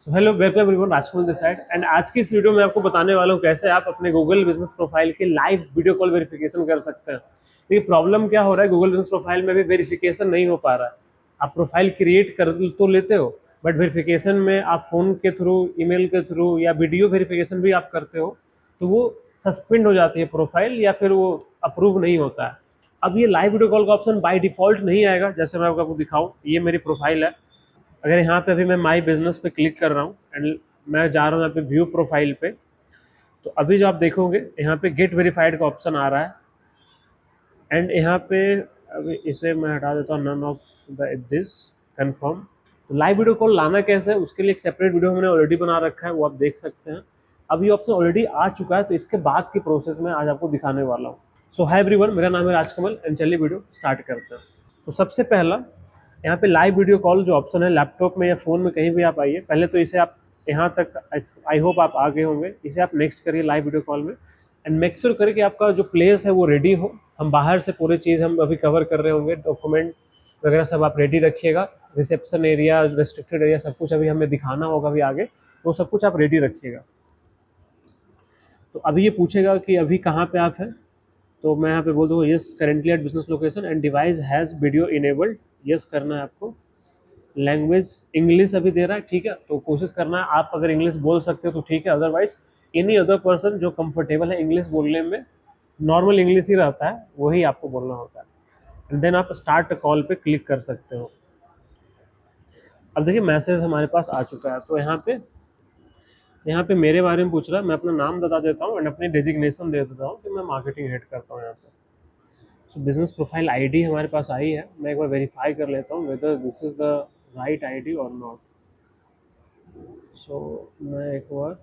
So hello welcome everyone, Rajkumar this side. And आज की इस वीडियो में आपको बताने वाला हूँ कैसे आप अपने गूगल बिजनेस प्रोफाइल के लाइव वीडियो कॉल वेरिफिकेशन कर सकते हैं। देखिए प्रॉब्लम क्या हो रहा है, गूगल बिजनेस प्रोफाइल में भी वेरिफिकेशन नहीं हो पा रहा है। आप प्रोफाइल क्रिएट कर तो लेते हो, बट वेरिफिकेशन में आप फोन के थ्रू, ईमेल के थ्रू या वीडियो वेरिफिकेशन भी आप करते हो तो वो सस्पेंड हो जाती है प्रोफाइल, या फिर वो अप्रूव नहीं होता है। अब ये लाइव वीडियो कॉल का ऑप्शन बाय डिफॉल्ट नहीं आएगा। जैसे मैं आपको दिखाऊं, ये मेरी प्रोफाइल है। अगर यहाँ पे अभी मैं माई बिजनेस पे क्लिक कर रहा हूँ एंड मैं जा रहा हूँ यहाँ पे व्यू प्रोफाइल पे, तो अभी जो आप देखोगे यहाँ पे गेट वेरीफाइड का ऑप्शन आ रहा है। एंड यहाँ पे अभी इसे मैं हटा देता हूँ, नन ऑफ दिस कंफर्म। तो लाइव वीडियो कॉल लाना कैसे है, उसके लिए एक सेपरेट वीडियो हमने ऑलरेडी बना रखा है, वो आप देख सकते हैं। अब ये ऑप्शन ऑलरेडी आ चुका है, तो इसके बाद की प्रोसेस में आज आपको दिखाने वाला हूँ। सो हाय एवरीवन, मेरा नाम है राजकमल एंड चलिए वीडियो स्टार्ट करते हैं। तो सबसे पहला यहाँ पे लाइव वीडियो कॉल जो ऑप्शन है, लैपटॉप में या फोन में कहीं भी आप आइए। पहले तो इसे आप यहाँ तक, आई होप आप आ गए होंगे, इसे आप नेक्स्ट करिए लाइव वीडियो कॉल में। एंड मेक श्योर करें कि आपका जो प्लेस है वो रेडी हो। हम बाहर से पूरी चीज़ हम अभी कवर कर रहे होंगे, डॉक्यूमेंट वगैरह सब आप रेडी रखिएगा। रिसेप्शन एरिया, रेस्ट्रिक्टेड एरिया, सब कुछ अभी हमें दिखाना होगा अभी आगे, वो सब कुछ आप रेडी रखिएगा। तो अभी ये पूछेगा कि अभी कहाँ पे आप हैं, तो मैं यहाँ पे बोल दूँगा yes currently at business location and device has video enabled. Yes करना है आपको। लैंग्वेज इंग्लिश अभी दे रहा है, ठीक है, तो कोशिश करना है। आप अगर इंग्लिश बोल सकते हो तो ठीक है, अदरवाइज एनी अदर पर्सन जो कंफर्टेबल है इंग्लिश बोलने में, नॉर्मल इंग्लिश ही रहता है, वही आपको बोलना होता है। एंड देन आप स्टार्ट कॉल पे क्लिक कर सकते हो। अब देखिए मैसेज हमारे पास आ चुका है। तो यहाँ पे मेरे बारे में पूछ रहा है, मैं अपना नाम बता देता हूँ एंड अपनी डेजिग्नेशन दे देता हूँ कि मैं मार्केटिंग हेड करता हूँ यहाँ पे। सो बिजनेस प्रोफाइल आईडी हमारे पास आई है। मैं एक बार वेरीफाई कर लेता हूँ whether this is the right ID और नॉट। सो मैं एक बार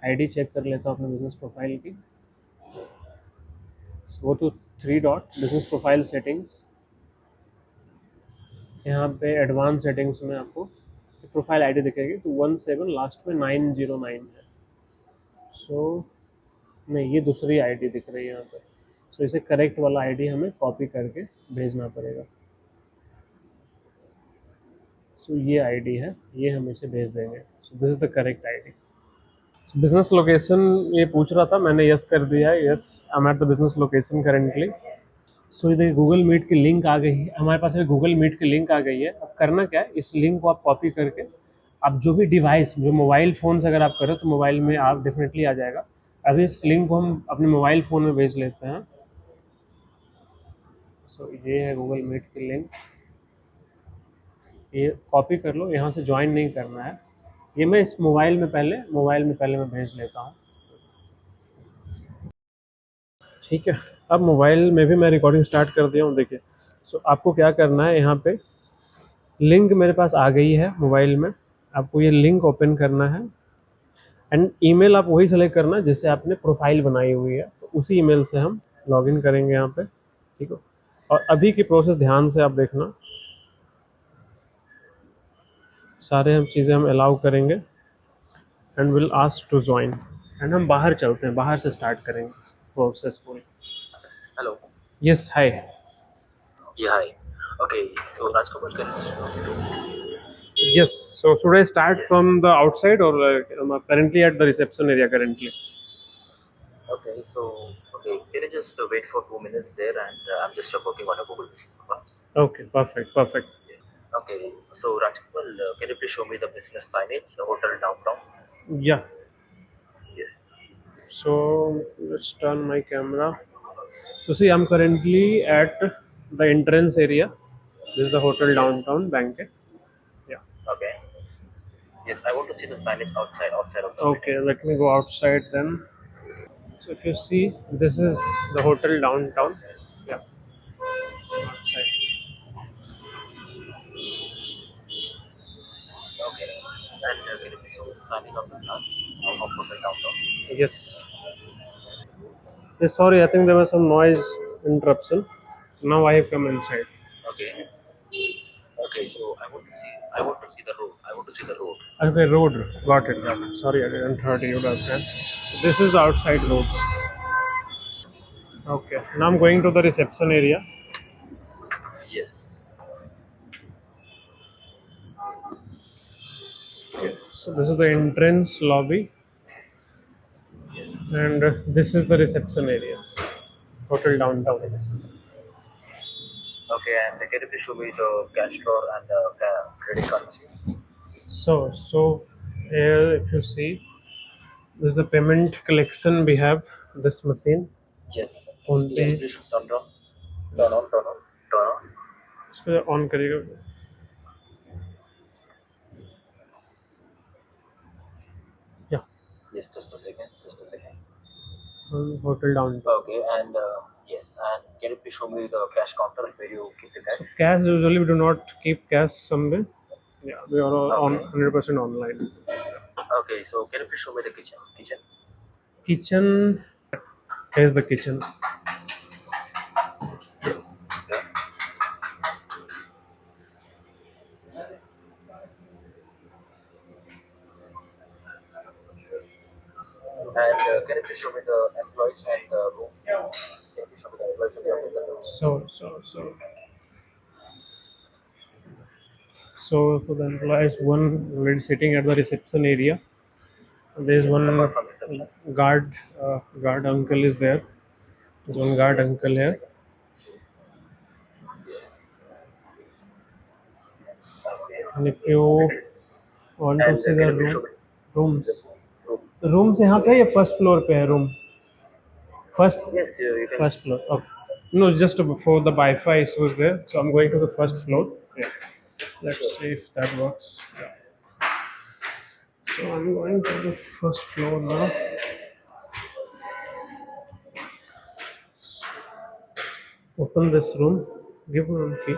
आईडी चेक कर लेता हूँ अपने बिजनेस प्रोफाइल की। Go to three dot business profile settings. यहाँ पे एडवांस सेटिंग्स में आपको प्रोफाइल आईडी दिखेगी, तो 17 लास्ट में 909 है। सो नहीं, ये दूसरी आईडी दिख रही है यहाँ पे। सो इसे करेक्ट वाला आईडी हमें कॉपी करके भेजना पड़ेगा। सो ये आईडी है, ये हम इसे भेज देंगे। So this is the correct ID. Business location ये पूछ रहा था, मैंने यस कर दिया है। Yes I am at the business location currently. So ये देखिए गूगल मीट की लिंक आ गई है हमारे पास। अभी गूगल मीट की लिंक आ गई है। अब करना क्या है, इस लिंक को आप कॉपी करके आप जो भी डिवाइस, जो मोबाइल फ़ोन से अगर आप करें तो मोबाइल में आप डेफिनेटली आ जाएगा। अभी इस लिंक को हम अपने मोबाइल फ़ोन में भेज लेते हैं। सो ये है गूगल मीट की लिंक, ये कॉपी कर लो। यहाँ से ज्वाइन नहीं करना है, ये मैं इस मोबाइल में पहले मैं भेज लेता हूँ, ठीक है। अब मोबाइल में भी मैं रिकॉर्डिंग स्टार्ट कर दिया हूँ, देखिए। सो आपको क्या करना है, यहाँ पे लिंक मेरे पास आ गई है मोबाइल में। आपको ये लिंक ओपन करना है एंड ईमेल आप वही सेलेक्ट करना है जिससे आपने प्रोफाइल बनाई हुई है, तो उसी ईमेल से हम लॉगिन करेंगे यहाँ पे, ठीक है। और अभी की प्रोसेस ध्यान से आप देखना, सारे हम चीज़ें हम अलाउ करेंगे and will ask to join. And हम बाहर चलते हैं, बाहर से स्टार्ट करेंगे प्रोसेसफुल। Hello. Yes hi. Yeah, hi. Okay, so Rajkumar, can you? Yes, so should I start Yes. From the outside और currently at the reception area currently? Okay, can you just wait for 2 minutes there, and I'm just working on a Google Business Profile. Okay, perfect. Yes. Okay, so Rajkumar, can you please show me the business signage, the hotel downtown? Yeah, Yes. so let's turn my camera. So see, I'm currently at the entrance area. This is the hotel Yes. downtown Banquet. Yeah. Okay. Yes, I want to see the signage outside of the Okay, building. let me go outside then. So if you see, this is the hotel downtown. Yeah. Outside. Okay. And can you please show me the signage of the glass of hotel downtown? Yes. Yes, sorry, I think there was some noise interruption. Now I have come inside. Okay. Okay, so I want to see the road. I want to see the road. Okay, road. Got it. Sorry, I didn't heard you that time. This is the outside road. Okay. Now I'm going to the reception area. Yes. So this is the entrance lobby, and this is the reception area. Hotel Downtown. Okay, and can you please show me the cash drawer and the credit card machine? So here, if you see, this is the payment collection. We have this machine. Yes. Phone Yes, Pay. please turn on. Turn on, turn on, turn on. So on करिएगा. Yeah. Yes, just a second, just a second. Hotel Downtown. Okay, and yes, and can you please show me the cash counter where you keep the cash? So cash, usually we do not keep cash somewhere. Yeah, we are all on Okay. 100% online. Okay, so can you please show me the kitchen? Kitchen. Kitchen. Here's the kitchen. Yeah. And can you please show me the employees and the room? Can you please show me the employees and the office and the room? So the employees, one already sitting at the reception area. There's one Apart from reception. guard uncle is there. There's one guard Yes, uncle just a here. second. Okay. And if you want to And see can the you please show me rooms, room? rooms यहाँ पे या first floor पे है room? First Yes, you can. first floor. Okay. No, just before the Wi-Fi was there. So I'm going to the first floor. Yeah. Let's see if that works. Yeah. So I'm going to the first floor now. Open this room. Give room key.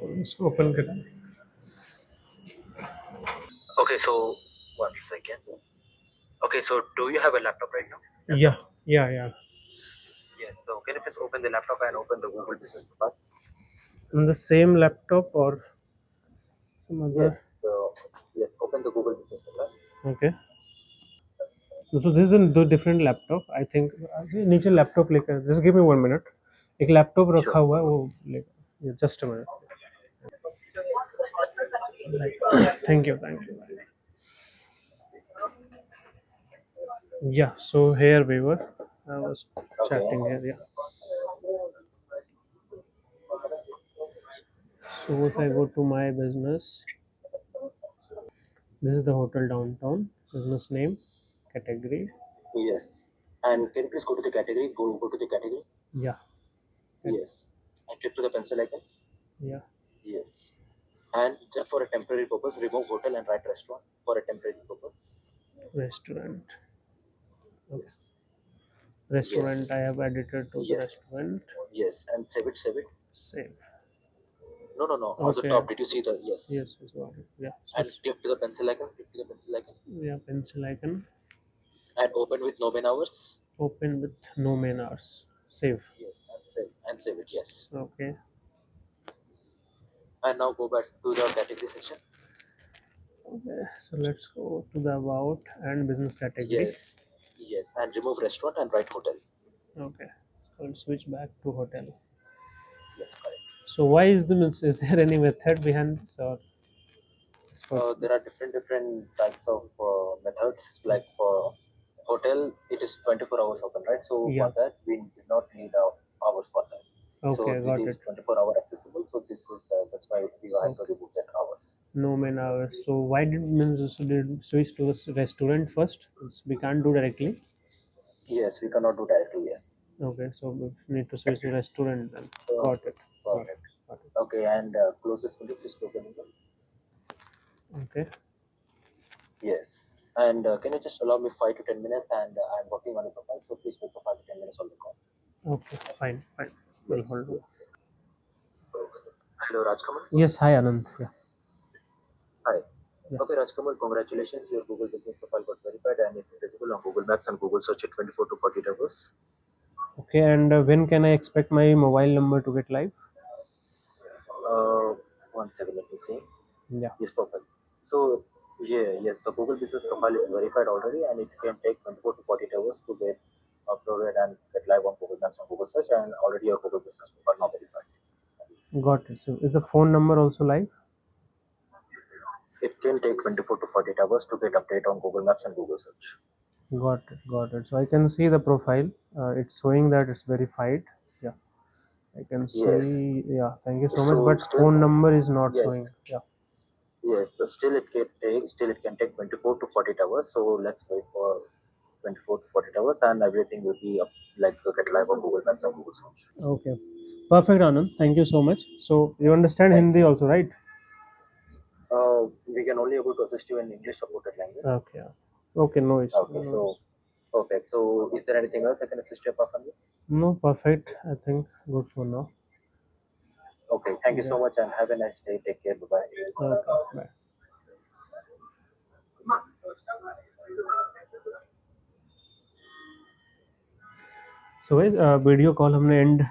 Let's open it. Okay, so one second. Okay, so do you have a laptop right now? Yeah. Yes. So can you please open the laptop and open the Google Business Profile? On the same laptop or some Yes. other. So yes, open the Google Business Profile. Okay. So this is the different laptop. I think नीचे laptop लेकर. Just give me 1 minute. एक laptop रखा Sure. हुआ है वो लेकर. Just a minute. Thank you. Yeah. So here we were. I was chatting here. Yeah. So if I go to my business, this is the Hotel Downtown. Business name, category. Yes. And can you please go to the category? Go to the category. Yeah. Yes. And click to the pencil icon. Yeah. Yes. And just for a temporary purpose, remove hotel and write restaurant for a temporary purpose. Restaurant. Okay. Yes. Restaurant. Yes. I have edited to the Yes. restaurant. Yes. And save it. Save it. Save. No. On the Okay. top, did you see the yes? Yes. Got it. Yeah. And click to the pencil icon. Click to the pencil icon. Yeah. Pencil icon. And open with no main hours. Open with no main hours. Save. Yes. And save it. Yes. Okay. And now go back to the category section. Okay. So let's go to the about and business category. Yes. Yes. And remove restaurant and write hotel. Okay. So let's switch back to hotel. Yes. Correct. So why is is there any method behind this or? There are different types of methods. Like for hotel, it is 24 hours open, right? So Yeah. for that, we did not need hours for that. Okay, so got it is it. 24-hour accessible. So this is that's why we have to remove that hours. No main hours. So why did switch to the restaurant first? We can't do directly. Yes, we cannot do directly. Yes. Okay, so we need to switch to restaurant then. So, Got it. Perfect. Okay, and close this window. Please close the window. Okay. Yes. And can you just allow me 5 to 10 minutes? And I'm working on a profile, so please wait for 5 to 10 minutes on the call. Okay, fine. We'll hold on. Hello, Rajkamal. Yes, hi Anand. Yeah. Hi. Yeah. Okay, Rajkamal, congratulations. Your Google business profile got verified and it's visible on Google Maps and Google Search at 24 to 48 hours. Okay, and when can I expect my mobile number to get live? 1 second, let me see. Yeah. Yes, perfect. So, yes, the Google business profile is verified already and it can take 24 to 48 hours to get uploaded and get live on Google Maps and Google Search, and already your Google business profile now verified. Got it. So is the phone number also live? It can take 24 to 48 hours to get update on Google Maps and Google search. Got it, got it. So I can see the profile. It's showing that it's verified. Yeah, I can Yes. see. Yeah, thank you so much. So But still, phone number is not yes, showing. Yeah. yes. So still it can take 24 to 48 hours. So let's wait for 24 to 48 hours, and everything will be up, like get live on Google Maps and Google search. Okay. Perfect, Anand. Thank you so much. So you understand Thank Hindi you. also, right? We can only able to assist you in English supported language. Okay. Okay. No issue. Okay, No issue. so perfect. So is there anything else I can assist you apart from this? No, perfect. I think good for now. Okay, thank you Yeah. so much and have a nice day. Take care. Bye bye. Okay. Bye. So guys video call हमने and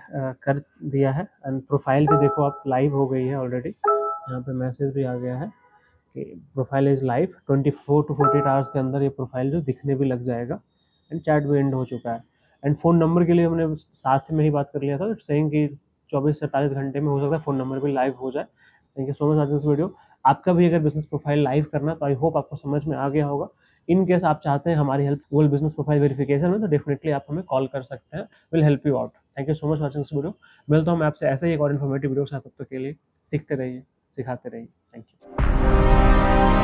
कर दिया है and profile भी देखो आप live हो गई है ऑलरेडी। यहाँ पे मैसेज भी आ गया है कि profile is live. 24 to 48 hours के अंदर ये प्रोफाइल जो दिखने भी लग जाएगा एंड चैट भी एंड हो चुका है। एंड फ़ोन नंबर के लिए हमने साथ में ही बात कर लिया था, सेइंग कि 24 से 48 घंटे में हो सकता है फ़ोन नंबर भी लाइव हो जाए। थैंक यू सो मच आज दिस वीडियो। आपका भी अगर बिजनेस प्रोफाइल लाइव करना है तो आई होप आपको समझ में आ गया होगा। इन केस आप चाहते हैं हमारी help Google business profile verification में तो डेफिनेटली आप हमें कॉल कर सकते हैं। Will help you out. Thank you so much watching this video. मिलता हूँ मैं आपसे ऐसे ही एक और इन्फॉर्मेटिव वीडियो के साथ। तब तक के लिए सीखते रहिए, सिखाते रहिए। Thank you.